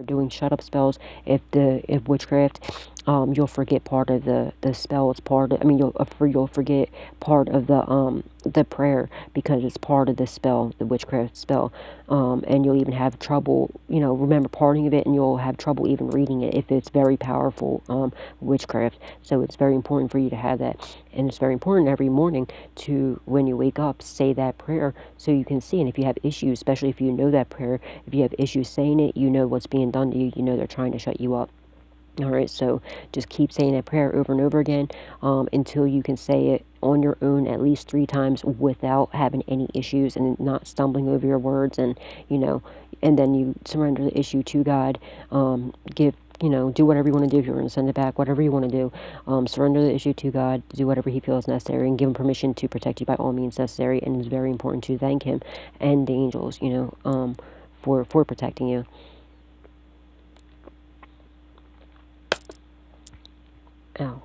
doing shut up spells, if witchcraft, you'll forget part of the spell. It's part of, I mean, you'll forget part of the prayer, because it's part of the spell, the witchcraft spell. And you'll even have trouble, remember parting of it, and you'll have trouble even reading it if it's very powerful witchcraft. So it's very important for you to have that, and it's very important every morning to, when you wake up, say that prayer so you can see. And if you have issues, especially if you know that prayer, if you have issues saying it, you know what's being done to you. You know they're trying to shut you up. All right, so just keep saying that prayer over and over again until you can say it on your own at least 3 times without having any issues and not stumbling over your words. And, and then you surrender the issue to God. Do whatever you want to do. If you're going to send it back, whatever you want to do, surrender the issue to God, do whatever he feels necessary, and give him permission to protect you by all means necessary. And it's very important to thank him and the angels, for protecting you. Ow.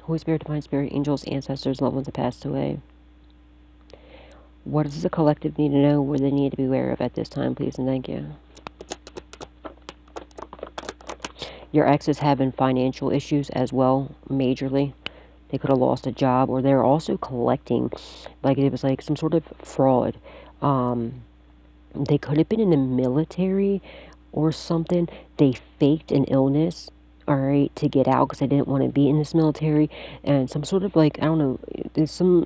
Holy Spirit, Divine Spirit, angels, ancestors, loved ones that passed away. What does the collective need to know, where they need to be aware of at this time, please, and thank you. Your ex is having financial issues as well, majorly. They could have lost a job, or they're also collecting, like it was like some sort of fraud. They could have been in the military or something. They faked an illness, all right, to get out because they didn't want to be in this military, and some sort of, like, I don't know,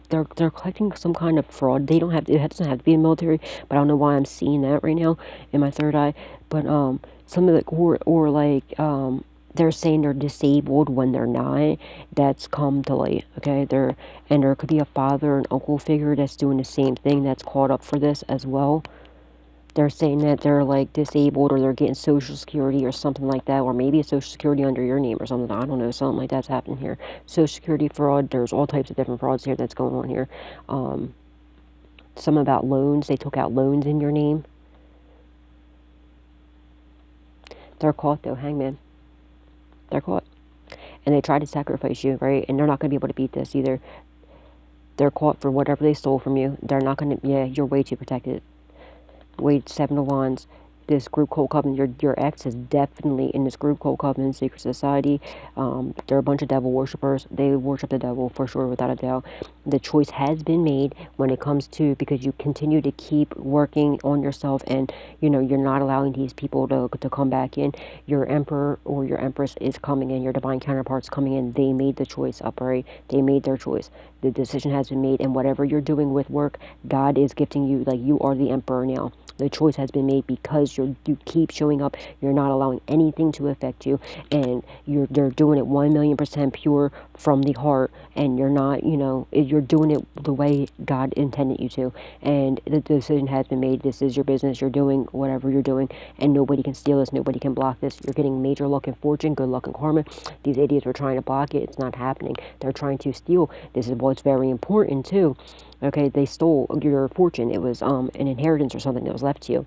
they're collecting some kind of fraud. They don't have, it doesn't have to be in the military, but I don't know why I'm seeing that right now in my third eye. But some of the, or they're saying they're disabled when they're not. That's come to light, okay? And there could be a father or an uncle figure that's doing the same thing, that's caught up for this as well. They're saying that they're like disabled, or they're getting Social Security or something like that, or maybe a Social Security under your name or something. I don't know, something like that's happening here. Social Security fraud. There's all types of different frauds here that's going on here. Some about loans. They took out loans in your name. They're caught though, hangman. They're caught. And they tried to sacrifice you, right? And they're not going to be able to beat this either. They're caught for whatever they stole from you. They're not going to, you're way too protected. Wait, 7 of Wands. This group cult covenant, your ex is definitely in this group cult covenant, secret society. They're a bunch of devil worshippers. They worship the devil for sure, without a doubt. The choice has been made when it comes to, because you continue to keep working on yourself, and you're not allowing these people to come back in. Your emperor or your empress is coming in. Your divine counterpart's coming in. They made the choice up, right? They made their choice. The decision has been made, and whatever you're doing with work, God is gifting you. Like, you are the emperor now. The choice has been made because you keep showing up. You're not allowing anything to affect you, and they're doing it 1,000,000% pure from the heart, and you're not, you're doing it the way God intended you to. And the decision has been made. This is your business. You're doing whatever you're doing, and nobody can steal this. Nobody can block this. You're getting major luck and fortune, good luck and karma. These idiots were trying to block it. It's not happening. They're trying to steal. This is what's very important too. Okay, they stole your fortune. It was an inheritance or something that was left to you.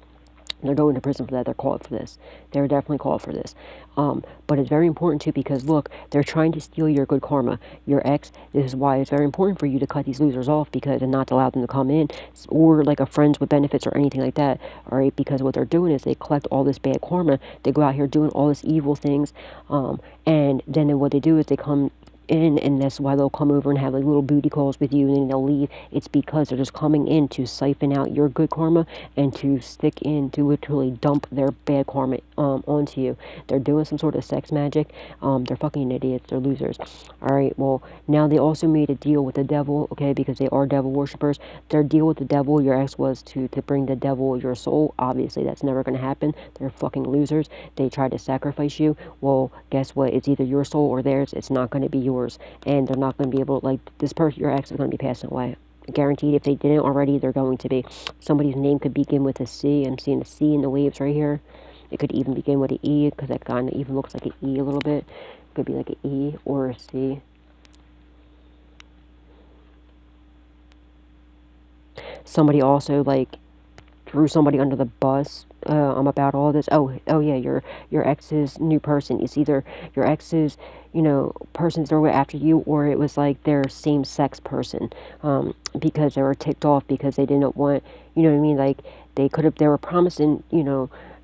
They're going to prison for that. They're called for this. They're definitely called for this. But it's very important too, because look, they're trying to steal your good karma. Your ex, this is why it's very important for you to cut these losers off, and not to allow them to come in, or like a friends with benefits or anything like that. All right, because what they're doing is they collect all this bad karma. They go out here doing all this evil things, and then what they do is they come in, and that's why they'll come over and have like little booty calls with you, and then they'll leave. It's because they're just coming in to siphon out your good karma and to stick in, to literally dump their bad karma onto you. They're doing some sort of sex magic. They're fucking idiots. They're losers. All right, well, now they also made a deal with the devil, okay, because they are devil worshippers. Their deal with the devil, your ex, was to bring the devil your soul. Obviously that's never going to happen. They're fucking losers. They tried to sacrifice you. Well, guess what? It's either your soul or theirs. It's not going to be yours. And they're not going to be able to, like, this person, your ex, is going to be passing away. Guaranteed. If they didn't already, they're going to be. Somebody's name could begin with a C. I'm seeing a C in the waves right here. It could even begin with an E, because that kind of even looks like an E a little bit. It could be like an E or a C. Somebody also, like, threw somebody under the bus about all this. Oh yeah, your ex's new person. It's either your ex's, person's throw it after you, or it was like their same-sex person, because they were ticked off because they didn't want, you know what I mean, like they were promising,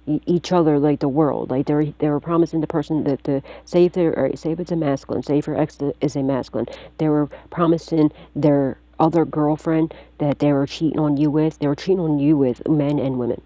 each other like the world. Like they were promising the person that the say if they're or say if it's a masculine, say if your ex is a masculine, they were promising their other girlfriend that they were cheating on you with. They were cheating on you with men and women.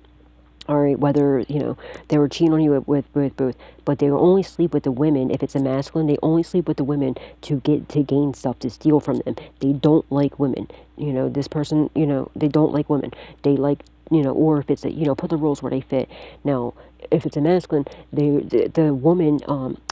All right, whether they were cheating on you with both, but they will only sleep with the women if it's a masculine. They only sleep with the women to gain stuff, to steal from them. They don't like women. This person, they don't like women. They like, or if it's a, put the rules where they fit. Now, if it's a masculine, the woman,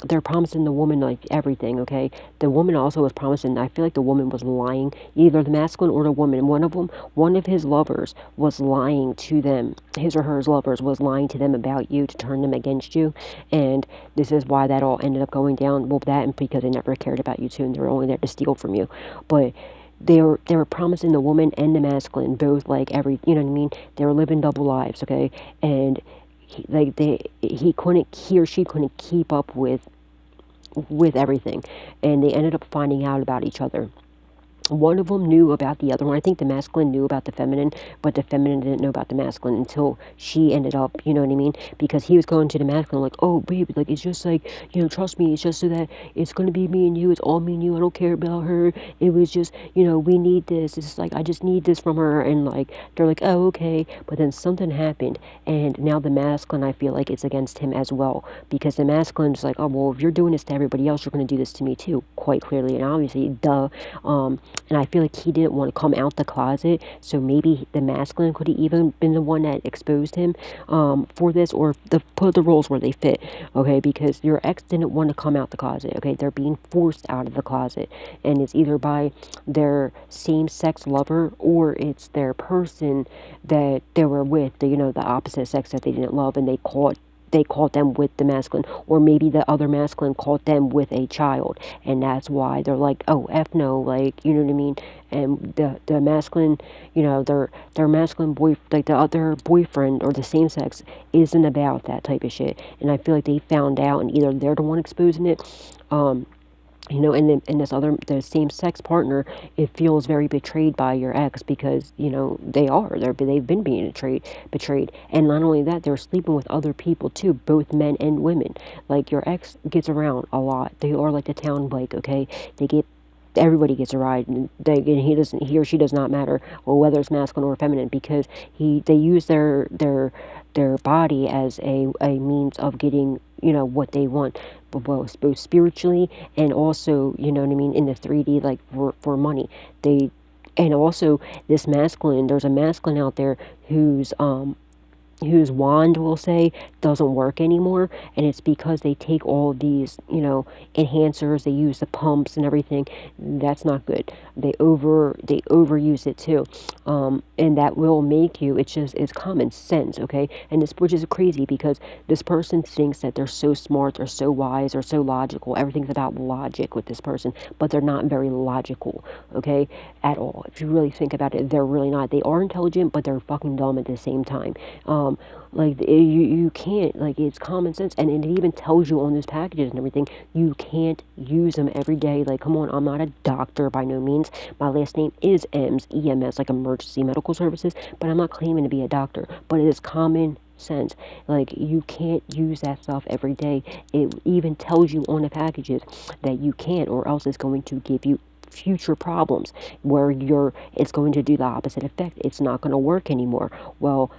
they're promising the woman like everything. Okay, the woman also was promising. I feel like the woman was lying, either the masculine or the woman. One of his lovers was lying to them. His or her lovers was lying to them about you to turn them against you, and this is why that all ended up going down. Well, that and because they never cared about you too, and they were only there to steal from you, but. They were promising the woman and the masculine both like every, you know what I mean? They were living double lives, okay? And he or she couldn't keep up with everything, and they ended up finding out about each other. One of them knew about the other one. I think the masculine knew about the feminine, but the feminine didn't know about the masculine until she ended up, you know what I mean? Because he was going to the masculine like, oh, baby, like, it's just like, trust me, it's just so that it's going to be me and you. It's all me and you. I don't care about her. It was just, we need this. It's like, I just need this from her. And, like, they're like, oh, okay. But then something happened, and now the masculine, I feel like it's against him as well. Because the masculine's like, oh, well, if you're doing this to everybody else, you're going to do this to me too, quite clearly. And obviously, duh. And I feel like he didn't want to come out the closet, so maybe the masculine could have even been the one that exposed him for this, or put the roles where they fit, okay? Because your ex didn't want to come out the closet, okay? They're being forced out of the closet, and it's either by their same-sex lover, or it's their person that they were with, the opposite sex that they didn't love, and they caught them with the masculine, or maybe the other masculine caught them with a child, and that's why they're like, oh, F no, like, you know what I mean? And the masculine, their masculine like the other boyfriend or the same sex isn't about that type of shit, and I feel like they found out, and either they're the one exposing it, and this other, the same sex partner, it feels very betrayed by your ex because, they've been being betrayed. And not only that, they're sleeping with other people too, both men and women. Like, your ex gets around a lot. They are like the town bike, okay? Everybody gets a ride, and he or she does not matter, or whether it's masculine or feminine, because they use their body as a means of getting, what they want, both spiritually and also, you know what I mean, in the 3D, like for money. And also this masculine, there's a masculine out there whose wand, we'll say, doesn't work anymore, and it's because they take all these, enhancers, they use the pumps and everything. That's not good. They overuse it too, and that will make you, it's common sense, okay? And which is crazy, because this person thinks that they're so smart, or so wise, or so logical. Everything's about logic with this person, but they're not very logical, okay, at all. If you really think about it, they're really not. They are intelligent, but they're fucking dumb at the same time. You can't, like, it's common sense, and it even tells you on those packages and everything, you can't use them every day. Like, come on, I'm not a doctor by no means. My last name is EMS, like emergency medical services, but I'm not claiming to be a doctor. But it is common sense. Like, you can't use that stuff every day. It even tells you on the packages that you can't, or else it's going to give you future problems where it's going to do the opposite effect. It's not going to work anymore. Well,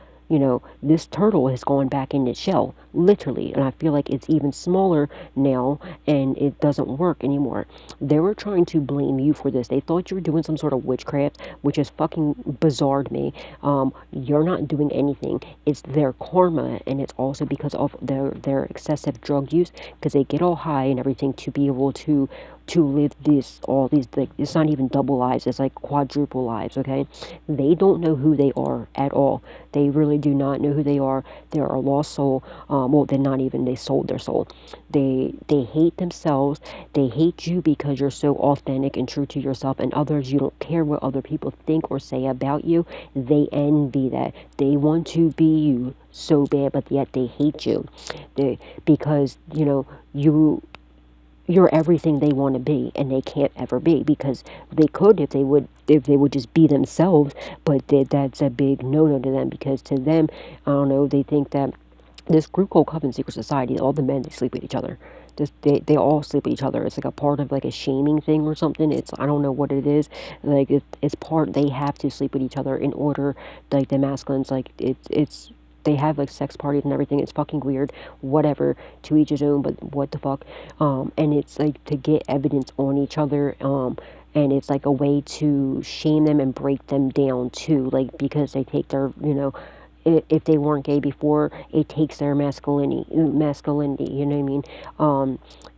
this turtle has gone back in its shell, literally, and I feel like it's even smaller now, and it doesn't work anymore. They were trying to blame you for this. They thought you were doing some sort of witchcraft, which is fucking bizarre to me. You're not doing anything. It's their karma, and it's also because of their excessive drug use, because they get all high and everything to be able to live all these, like, it's not even double lives, it's like quadruple lives, okay? They don't know who they are at all. They really do not know who they are. They're a lost soul. They sold their soul. They hate themselves. They hate you because you're so authentic and true to yourself, and others, you don't care what other people think or say about you. They envy that. They want to be you so bad, but yet they hate you. Because, you're everything they want to be, and they can't ever be, because they could if they would just be themselves, but that's a big no-no to them, because to them, I don't know, they think that this group called Coven Secret Society, all the men, they sleep with each other. They all sleep with each other. It's like a part of like a shaming thing or something. It's, I don't know what it is. Like it's part, they have to sleep with each other in order, like the masculines, like it's they have like sex parties and everything. It's fucking weird. Whatever, to each his own, but what the fuck. And it's like to get evidence on each other. And it's like a way to shame them and break them down too, like because they take their, if they weren't gay before, it takes their masculinity, you know what I mean?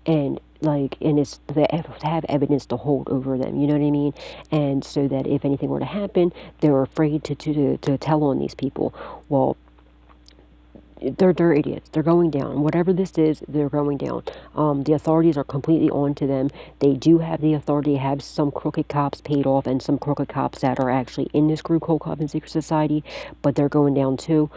And like, and it's, they have evidence to hold over them, you know what I mean? And so that if anything were to happen, they're afraid to tell on these people. Well, they're idiots. They're going down. Whatever this is, they're going down. The authorities are completely on to them. They do have the authority to have some crooked cops paid off and some crooked cops that are actually in this group called Coven Secret Society, but they're going down too.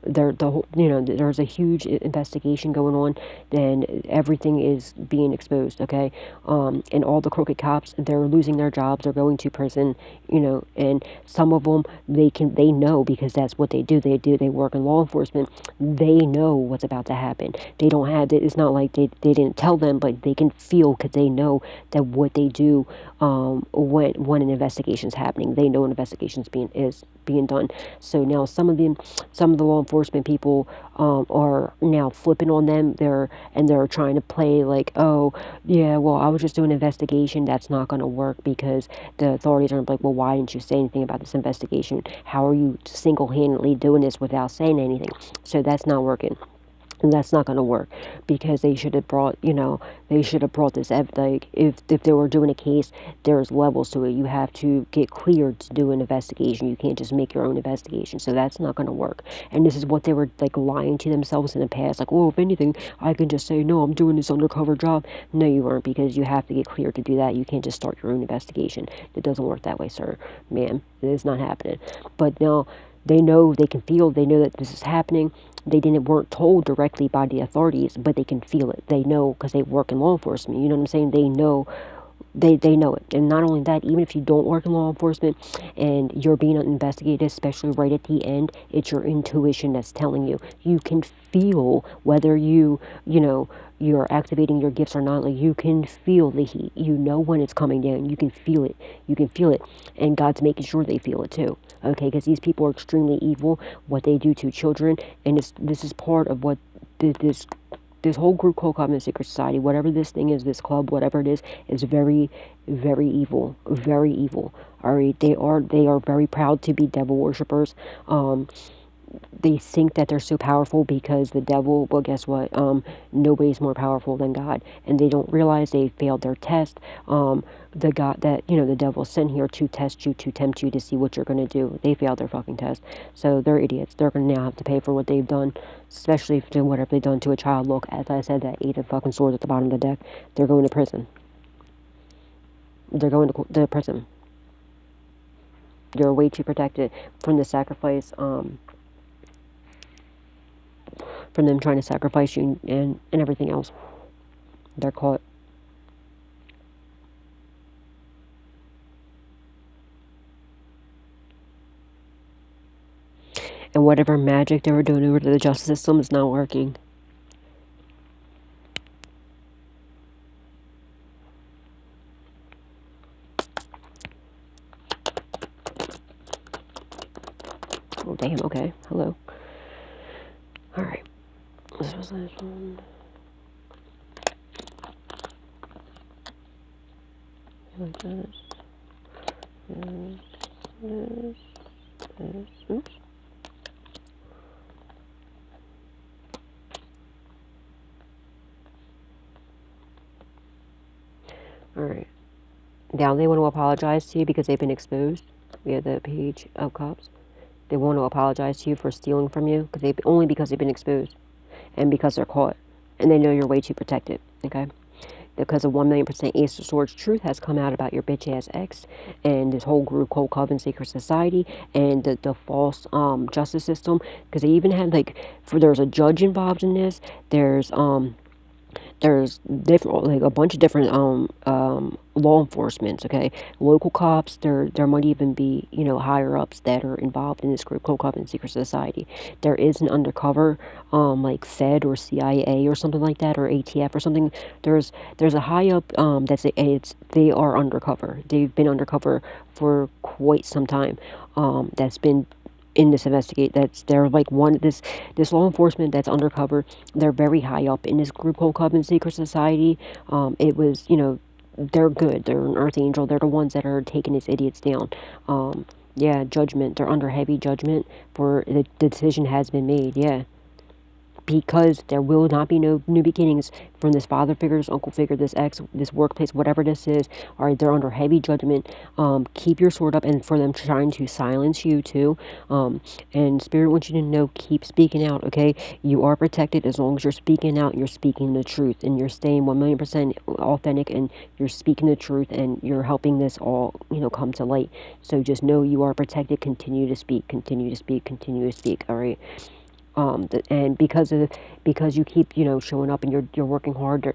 There's a huge investigation going on, and everything is being exposed. Okay, and all the crooked cops, they're losing their jobs. They're going to prison. And some of them they know, because that's what they do. They work in law enforcement. They know what's about to happen. They don't have it. It's not like they didn't tell them, but they can feel, because they know that what they do when an investigation's happening. They know an investigation's being done. So now some of the law enforcement people are now flipping on them. They're trying to play like, oh yeah, well, I was just doing an investigation. That's not going to work, because the authorities are like, well, why didn't you say anything about this investigation? How are you single-handedly doing this without saying anything? So that's not working. And that's not going to work, because they should have brought, this, like, if they were doing a case, there's levels to it. You have to get cleared to do an investigation. You can't just make your own investigation. So that's not going to work. And this is what they were, like, lying to themselves in the past. Like, oh, if anything, I can just say, no, I'm doing this undercover job. No, you weren't, because you have to get cleared to do that. You can't just start your own investigation. It doesn't work that way, sir, ma'am. It is not happening. But now, they know, they can feel, they know that this is happening. They weren't told directly by the authorities, but they can feel it. They know, because they work in law enforcement. You know what I'm saying? They know. They know it. And not only that, even if you don't work in law enforcement and you're being investigated, especially right at the end, it's your intuition that's telling you. You can feel whether you're activating your gifts or not. Like, you can feel the heat. You know when it's coming down. You can feel it. You can feel it. And God's making sure they feel it too. Okay, because these people are extremely evil, what they do to children, and this is part of what this whole group called Coven Secret Society, whatever this thing is, this club, whatever it is very, very evil, very evil. All right, they are very proud to be devil worshippers. They think that they're so powerful because the devil, well, guess what? Nobody's more powerful than God. And they don't realize they failed their test. The God that, the devil sent here to test you, to tempt you, to see what you're going to do. They failed their fucking test. So they're idiots. They're going to now have to pay for what they've done, especially for whatever they've done to a child. Look, as I said, that 8 of fucking swords at the bottom of the deck. They're going to prison. They're going to prison. You're way too protected from the sacrifice, from them trying to sacrifice you and everything else. They're caught. And whatever magic they were doing over to the justice system is not working. Oh, damn, okay. Hello. Alright. This was this one. Like this. This. Oops. Alright. Now they want to apologize to you because they've been exposed. We have the Page of Cups. They want to apologize to you for stealing from you, only because they've been exposed. And because they're caught. And they know you're way too protected. Okay? Because of 1,000,000% Ace of Swords truth has come out about your bitch ass ex and this whole group called Coven Secret Society and the false justice system. Because they even had there's a judge involved in this. There's There's different, like a bunch of different law enforcements. Okay, local cops. There might even be higher ups that are involved in this group, code cop and secret society. There is an undercover like Fed or CIA or something like that, or ATF or something. There's a high up they are undercover. They've been undercover for quite some time. That's been in this investigate. They're like this law enforcement that's undercover. They're very high up in this group called Covenant Secret Society. It was they're good. They're an earth angel. They're the ones that are taking these idiots down. Yeah, judgment. They're under heavy judgment for the decision has been made. Yeah, because there will not be no new beginnings from this father figure, this uncle figure, this ex, this workplace, whatever this is. All right, they're under heavy judgment. Keep your sword up, and for them trying to silence you too. And Spirit wants you to know, keep speaking out. Okay, you are protected as long as you're speaking out. You're speaking the truth, and you're staying 1,000,000% authentic, and you're speaking the truth, and you're helping this all come to light. So just know you are protected. Continue to speak. Continue to speak. Continue to speak. All right. And because you keep showing up, and you're working hard,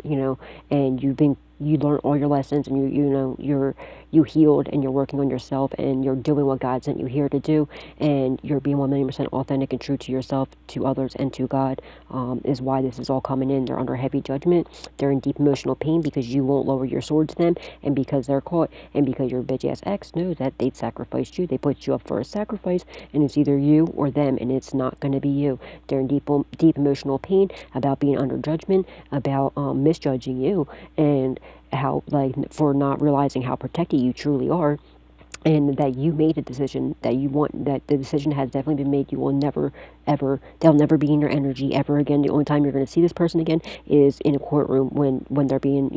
and you learn all your lessons, and you healed, and you're working on yourself, and you're doing what God sent you here to do, and you're being 1,000,000% authentic and true to yourself, to others, and to God, is why this is all coming in. They're under heavy judgment. They're in deep emotional pain because you won't lower your sword to them, and because they're caught, and because your bitch ass ex knows that they've sacrificed you. They put you up for a sacrifice, and it's either you or them, and it's not going to be you. They're in deep emotional pain about being under judgment, about misjudging you, and how, like, for not realizing how protected you truly are, and that you made a decision that you want, that the decision has definitely been made. You will never, ever, they'll never be in your energy ever again. The only time you're going to see this person again is in a courtroom when they're being,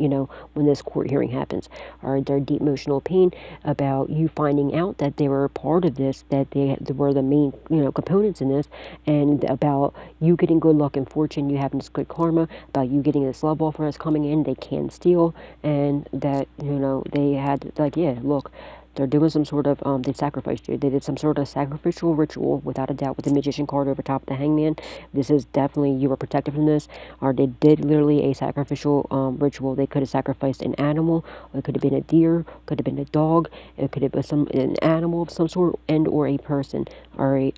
when this court hearing happens. Or their deep emotional pain about you finding out that they were a part of this, that they were the main, components in this, and about you getting good luck and fortune, you having this good karma, about you getting this love offer that's coming in, they can steal, and that, they had, like, yeah, look, they're doing some sort of, they sacrificed you. They did some sort of sacrificial ritual, without a doubt, with the magician card over top of the hangman. This is definitely, you were protected from this. Or they did literally a sacrificial ritual. They could have sacrificed an animal. It could have been a deer. Could have been a dog. It could have been an animal of some sort, and or a person. Or a,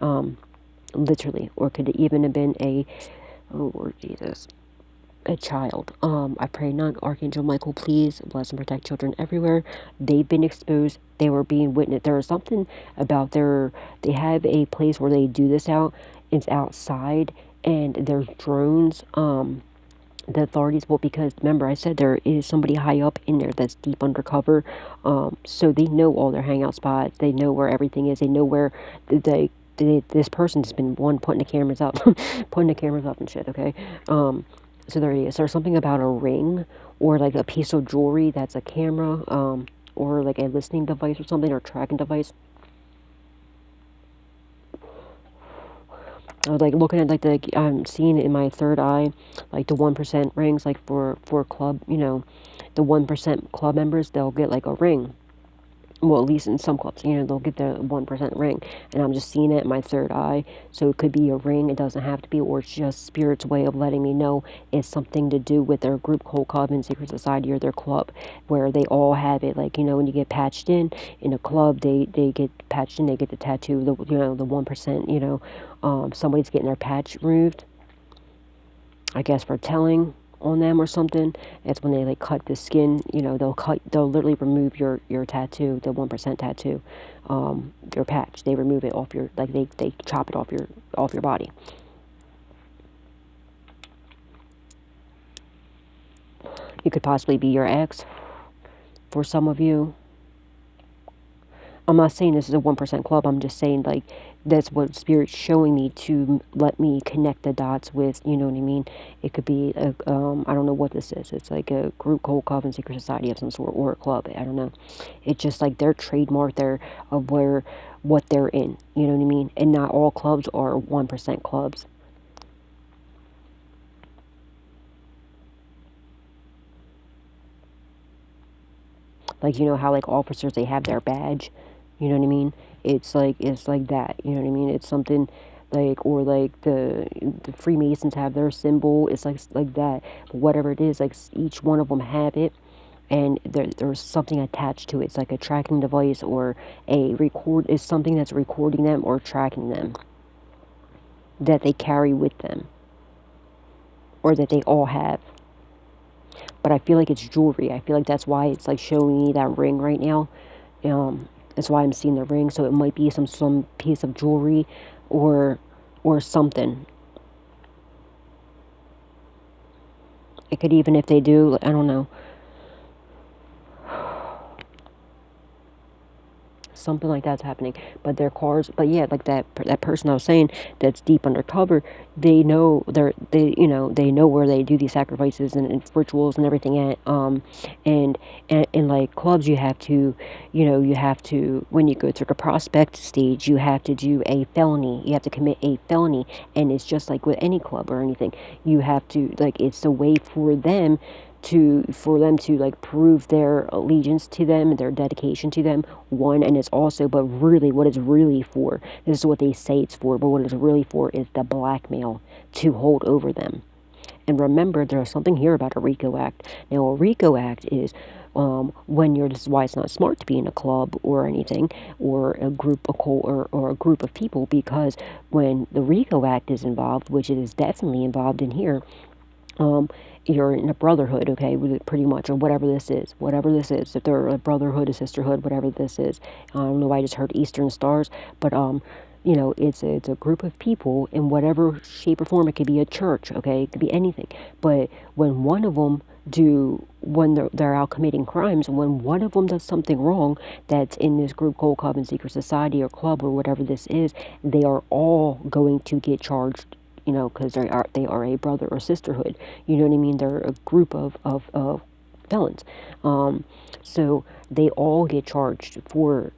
literally. Or could it even have been a, oh Lord Jesus, a child. I pray not, Archangel Michael, please bless and protect children everywhere. They've been exposed. They were being witnessed. There is something about they have a place where they do this out. It's outside, and there's drones. The authorities, well, because remember I said there is somebody high up in there that's deep undercover. So they know all their hangout spots. They know where everything is. They know where this person's been putting the cameras up, putting the cameras up and shit. Okay. So there is. There's something about a ring, or like a piece of jewelry that's a camera, or like a listening device or something, or tracking device. I was like looking at I'm seeing it in my third eye, like the 1% rings, like for club, the 1% club members, they'll get like a ring. Well, at least in some clubs, they'll get the 1% ring, and I'm just seeing it in my third eye. So it could be a ring, it doesn't have to be, or it's just Spirit's way of letting me know it's something to do with their group called Covenant Secret Society, or their club, where they all have it. Like, when you get patched in a club, they get patched in, they get the tattoo, the 1%, somebody's getting their patch removed, I guess, for telling on them or something. That's when they cut the skin. They'll literally remove your tattoo, the 1% tattoo, your patch. They remove it off your, they chop it off your body. It could possibly be your ex for some of you. I'm not saying this is a 1% club. I'm just saying, that's what Spirit's showing me to let me connect the dots with, you know what I mean? It could be, I don't know what this is. It's like a group called Covenant Secret Society of some sort, or a club. I don't know. It's just like their trademark there of what they're in, you know what I mean? And not all clubs are 1% clubs. Like, how officers, they have their badge. You know what I mean? It's like that. You know what I mean? It's something like, or like the Freemasons have their symbol. It's like that. But whatever it is, like each one of them have it, and there's something attached to it. It's like a tracking device or a record. Is something that's recording them or tracking them that they carry with them, or that they all have. But I feel like it's jewelry. I feel like that's why it's like showing me that ring right now. That's why I'm seeing the ring. So it might be some piece of jewelry, or something. It could even, if they do, I don't know, something like that's happening. But their cars, but yeah, like that person I was saying that's deep undercover, they know they know where they do these sacrifices and rituals and everything at, and in like clubs, you have to, when you go through the prospect stage, you have to do a felony. You have to commit a felony, and it's just like with any club or anything. You have to, like, it's a way for them to like prove their allegiance to them and their dedication to them, one. And it's also, but really what it's really for, this is what they say it's for, but what it's really for is the blackmail to hold over them. And remember, there's something here about a RICO Act. Now, a RICO Act is when you're, this is why it's not smart to be in a club or anything, or a group, or a group of people, because when the RICO Act is involved, which it is definitely involved in here, you're in a brotherhood, okay, with it pretty much, or whatever this is, if they're a brotherhood, a sisterhood, whatever this is. I don't know why I just heard Eastern Stars, but it's a group of people in whatever shape or form. It could be a church, okay, it could be anything. But when one of them when they're out committing crimes, when one of them does something wrong that's in this group, called Coven Secret Society or club or whatever this is, they are all going to get charged, because they are a brother or sisterhood. You know what I mean? They're a group of felons. So they all get charged for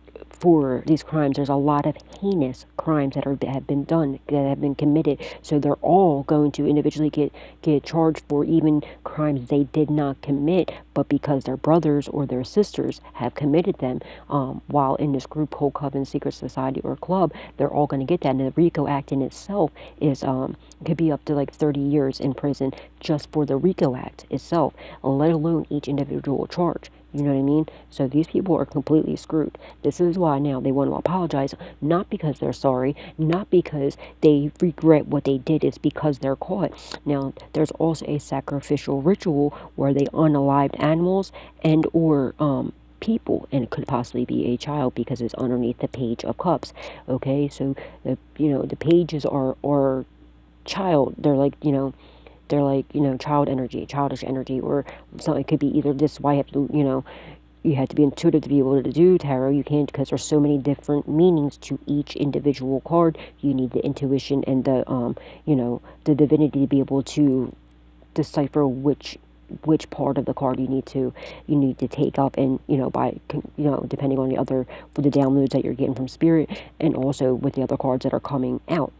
these crimes. There's a lot of heinous crimes that have been done, that have been committed. So they're all going to individually get charged for even crimes they did not commit, but because their brothers or their sisters have committed them, while in this group, whole coven, secret society, or club, they're all going to get that. And the RICO Act in itself is could be up to like 30 years in prison just for the RICO Act itself, let alone each individual charge. You know what I mean? So these people are completely screwed. This is why now they want to apologize, not because they're sorry, not because they regret what they did, it's because they're caught. Now, there's also a sacrificial ritual where they unalived animals and or people, and it could possibly be a child because it's underneath the Page of Cups. Okay, so the pages are child. They're like, child energy, childish energy, or something. It could be either this. Why you have to, you have to be intuitive to be able to do tarot. You can't, because there's so many different meanings to each individual card. You need the intuition and the divinity to be able to decipher which part of the card you need to take up, and by depending on for the downloads that you're getting from spirit, and also with the other cards that are coming out.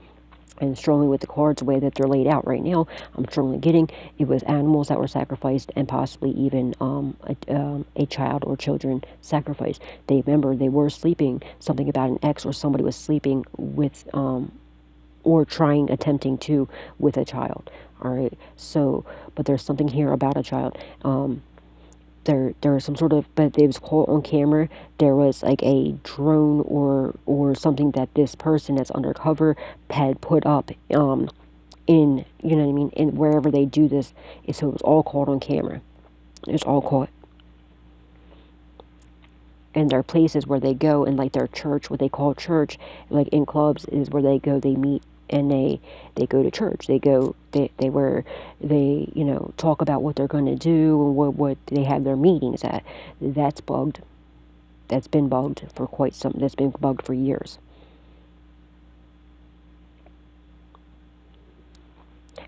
And strongly with the cards, the way that they're laid out right now, I'm strongly getting it was animals that were sacrificed, and possibly even a child or children sacrificed. They were sleeping, something about an ex or somebody was sleeping with or attempting to with a child. All right, so but there's something here about a child. There was some sort of, but it was caught on camera. There was like a drone or something that this person that's undercover had put up in, you know what I mean, in wherever they do this. So it was all caught on camera. It's all caught. And there are places where they go, and like their church, what they call church, like in clubs, is where they go, they meet, and they go to church. They talk about what they're going to do and what they have their meetings at. That's bugged. That's been bugged for that's been bugged for years.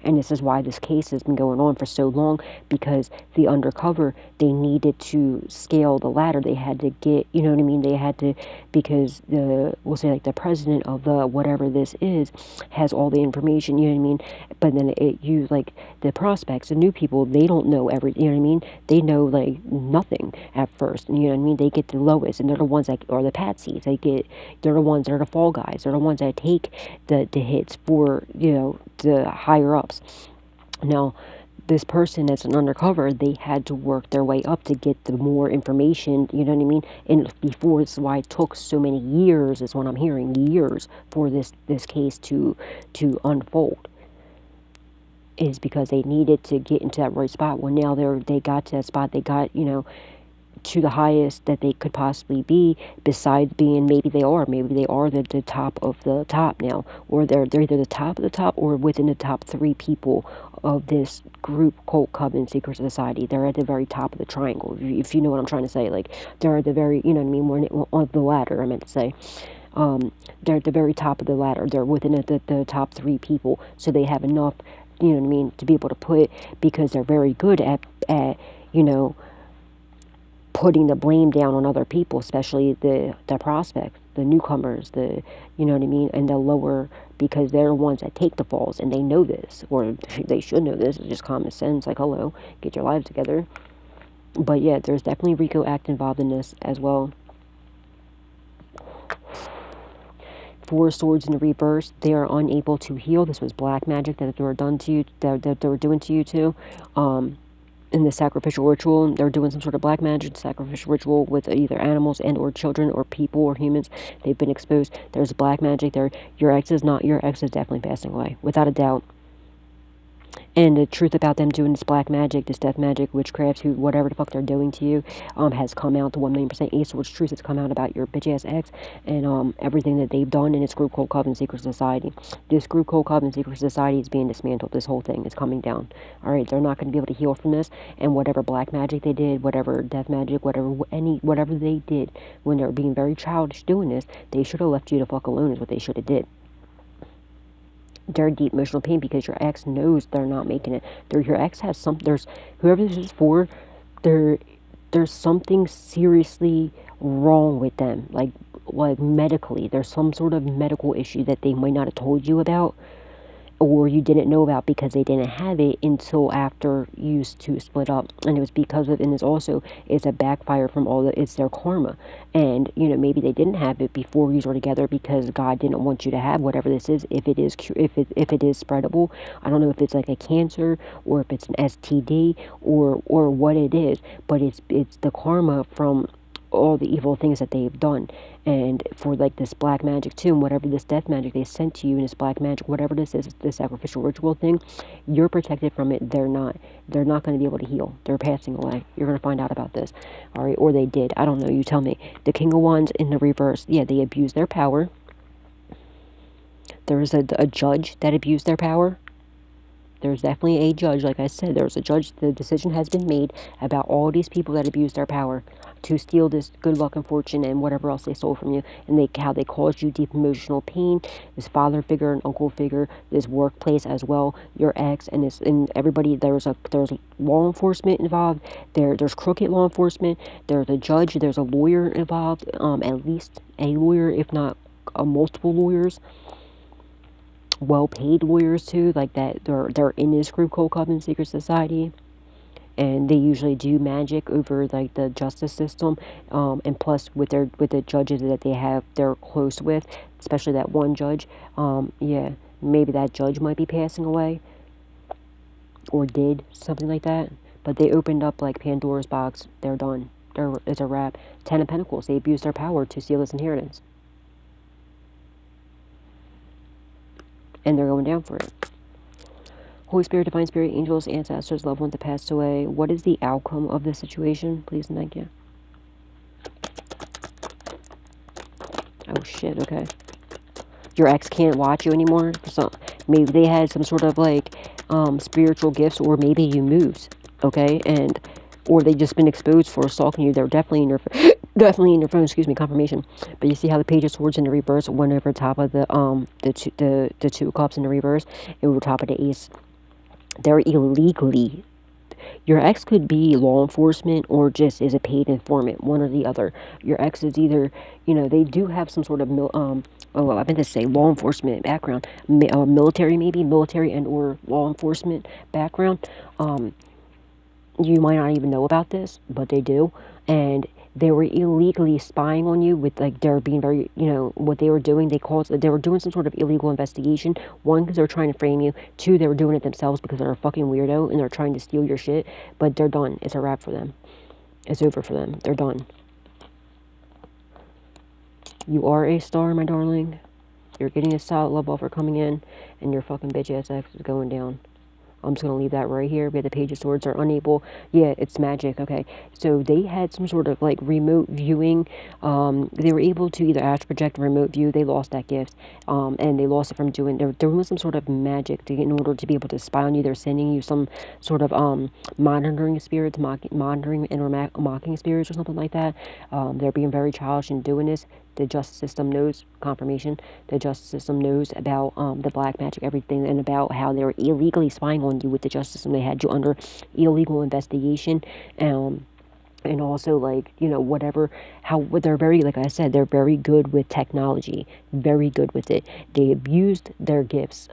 And this is why this case has been going on for so long, because the undercover, they needed to scale the ladder. They had to get, you know what I mean? They had to, because we'll say like the president of the whatever this is has all the information, you know what I mean? But then you like the prospects, the new people, they don't know everything, you know what I mean? They know like nothing at first, you know what I mean? They get the lowest, and they're the ones that are the patsies. They're the ones that are the fall guys. They're the ones that take the hits for, you know, the higher ups. Now, this person that's an undercover, they had to work their way up to get the more information, you know what I mean? And before, it's why it took so many years, is what I'm hearing, years for this case to unfold. Is because they needed to get into that right spot. Well, now they got to that spot. They got, you know, to the highest that they could possibly be, besides being, maybe they are the top of the top now, or they're either the top of the top or within the top 3 people of this group, cult, coven, secret society. They're at the very top of the triangle, if you know what I'm trying to say. Like, they're at the very, you know what I mean, on the ladder, I meant to say. They're at the very top of the ladder. They're within the top 3 people, so they have enough, you know what I mean, to be able to put, because they're very good at you know, putting the blame down on other people, especially the prospects, the newcomers, you know what I mean, and the lower, because they're the ones that take the falls, and they know this, or they should know this. It's just common sense, like, hello, get your lives together. But yeah, there's definitely RICO Act involved in this as well. 4 swords in the reverse. They are unable to heal. This was black magic that they were done to you, that they were doing to you too. In the sacrificial ritual, they're doing some sort of black magic sacrificial ritual with either animals and or children or people or humans. They've been exposed. There's black magic there. Your ex is definitely passing away, without a doubt. And the truth about them doing this black magic, this death magic, witchcraft, whatever the fuck they're doing to you, has come out. The 1,000,000% Ace Swords truth has come out about your bitch ass ex, and everything that they've done in this group called Coven Secret Society. This group called Coven Secret Society is being dismantled. This whole thing is coming down. Alright, they're not going to be able to heal from this, and whatever black magic they did, whatever death magic, whatever they did when they were being very childish doing this, they should have left you the fuck alone, is what they should have did. They're in deep emotional pain because your ex knows they're not making it. Your ex has whoever this is for, there's something seriously wrong with them, like medically. There's some sort of medical issue that they might not have told you about, or you didn't know about because they didn't have it until after you two split up. And it was because of, and this also is a backfire from it's their karma. And, you know, maybe they didn't have it before you were together because God didn't want you to have whatever this is, if it is spreadable. I don't know if it's like a cancer or if it's an STD or what it is, but it's the karma from all the evil things that they've done. And for like this black magic too, and whatever this death magic they sent to you, and this black magic, whatever this is, this sacrificial ritual thing, you're protected from it. They're not going to be able to heal. They're passing away. You're going to find out about this. All right, or they did. I don't know, you tell me. The King of Wands in the reverse, yeah, they abused their power. There was a judge that abused their power. There's definitely a judge, like I said, there's a judge. The decision has been made about all these people that abused their power to steal this good luck and fortune and whatever else they stole from you, and how they caused you deep emotional pain. This father figure and uncle figure, this workplace as well, your ex, and everybody. There's law enforcement involved. There's crooked law enforcement. There's a judge. There's a lawyer involved. At least a lawyer, if not multiple lawyers. Well-paid lawyers too, like that. They're in this group called Coven Secret Society, and they usually do magic over like the justice system, and plus with the judges that they're close with, especially that one judge. Yeah, maybe that judge might be passing away, or did something like that. But they opened up like Pandora's box. They're done. It's a wrap. 10 of Pentacles. They abused their power to steal this inheritance. And they're going down for it. Holy Spirit, Divine Spirit, angels, ancestors, loved ones that passed away. What is the outcome of this situation? Please and thank you. Oh shit, okay. Your ex can't watch you anymore. So maybe they had some sort of like spiritual gifts, or maybe you moved, okay? Or they just been exposed for stalking you. They're definitely in your phone, excuse me, confirmation. But you see how the Page of Swords in the reverse went over top of the Two of Cups in the reverse, and over top of the Ace. They're illegally. Your ex could be law enforcement or just is a paid informant, one or the other. Your ex is either, they do have some sort of I meant to say law enforcement background, military maybe, military and or law enforcement background. You might not even know about this, but they do. And they were illegally spying on you with, like, they're being very, what they were doing, they were doing some sort of illegal investigation. One, because they're trying to frame you. Two, they were doing it themselves because they're a fucking weirdo and they're trying to steal your shit. But they're done. It's a wrap for them. It's over for them. They're done. You are a star, my darling. You're getting a solid love offer coming in, and your fucking bitch ass ex is going down. I'm just going to leave that right here. We had the Page of Swords are unable. Yeah, it's magic. Okay. So they had some sort of like remote viewing. They were able to either astral project or remote view. They lost that gift. And they lost it from they're doing some sort of magic in order to be able to spy on you. They're sending you some sort of monitoring spirits, monitoring and mocking spirits or something like that. They're being very childish in doing this. The justice system knows, confirmation, the justice system knows about the black magic, everything, and about how they were illegally spying on you with the justice system. They had you under illegal investigation. And also, like, whatever, how they're very, like I said, they're very good with technology, very good with it. They abused their gifts.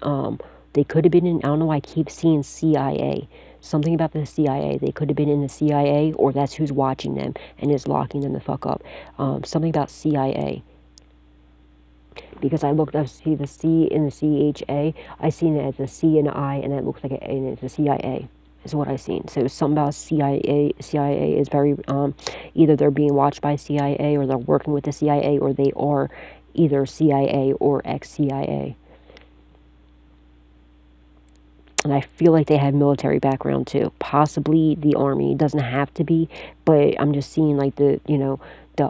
They could have been in, I don't know why I keep seeing CIA. Something about the CIA. They could have been in the CIA, or that's who's watching them and is locking them the fuck up. Something about CIA. Because I looked up, see the C in the CHA. I seen it as a C and an I, and it looks like it's a CIA. Is what I seen. So something about CIA. CIA is very either they're being watched by CIA, or they're working with the CIA, or they are either CIA or ex-CIA. And I feel like they have military background too. Possibly the army. It doesn't have to be, but I'm just seeing like the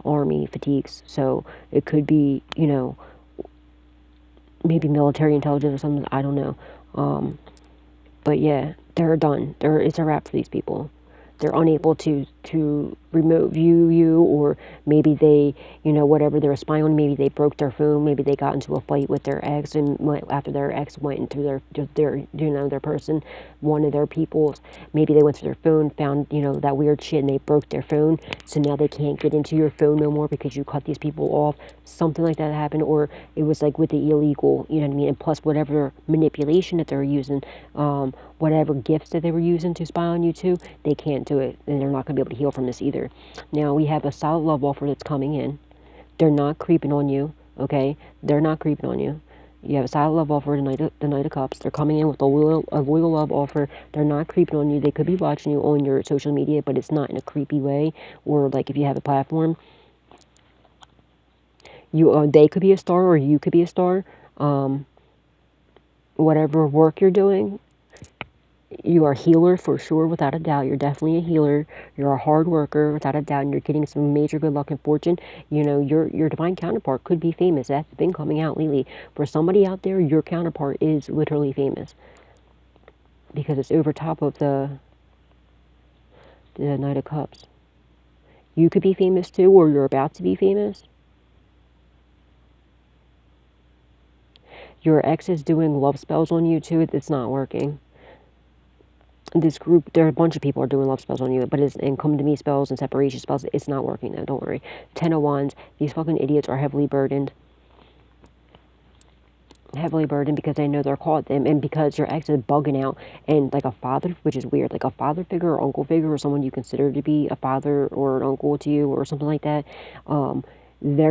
army fatigues. So it could be, maybe military intelligence or something. I don't know. But yeah, they're done. It's a wrap for these people. They're unable to remote view you, or maybe they, whatever they're spying on, maybe they broke their phone, maybe they got into a fight with their ex, and after their ex went into their person, one of their people's, maybe they went through their phone, found, that weird shit, and they broke their phone, so now they can't get into your phone no more because you cut these people off. Something like that happened, or it was like with the illegal, you know what I mean, and plus whatever manipulation that they're using, whatever gifts that they were using to spy on you too, they can't do it, and they're not going to be able to heal from this either. Now we have a solid love offer that's coming in. They're not creeping on you, okay? They're not creeping on you. You have a solid love offer, the Knight of Cups. They're coming in with a loyal love offer. They're not creeping on you. They could be watching you on your social media, but it's not in a creepy way, or like if you have a platform. They could be a star, or you could be a star. Whatever work you're doing, you are a healer for sure, without a doubt. You're definitely a healer. You're a hard worker, without a doubt, and you're getting some major good luck and fortune. Your divine counterpart could be famous. That's been coming out lately. For somebody out there, your counterpart is literally famous. Because it's over top of the Knight of Cups. You could be famous too, or you're about to be famous. Your ex is doing love spells on you too. It's not working. This group, there are a bunch of people are doing love spells on you, but and come to me spells and separation spells. It's not working though. Don't worry. 10 of Wands. These fucking idiots are heavily burdened. Heavily burdened because they know they're caught them, and because your ex is bugging out, and like a father, which is weird, like a father figure or uncle figure, or someone you consider to be a father or an uncle to you or something like that. They're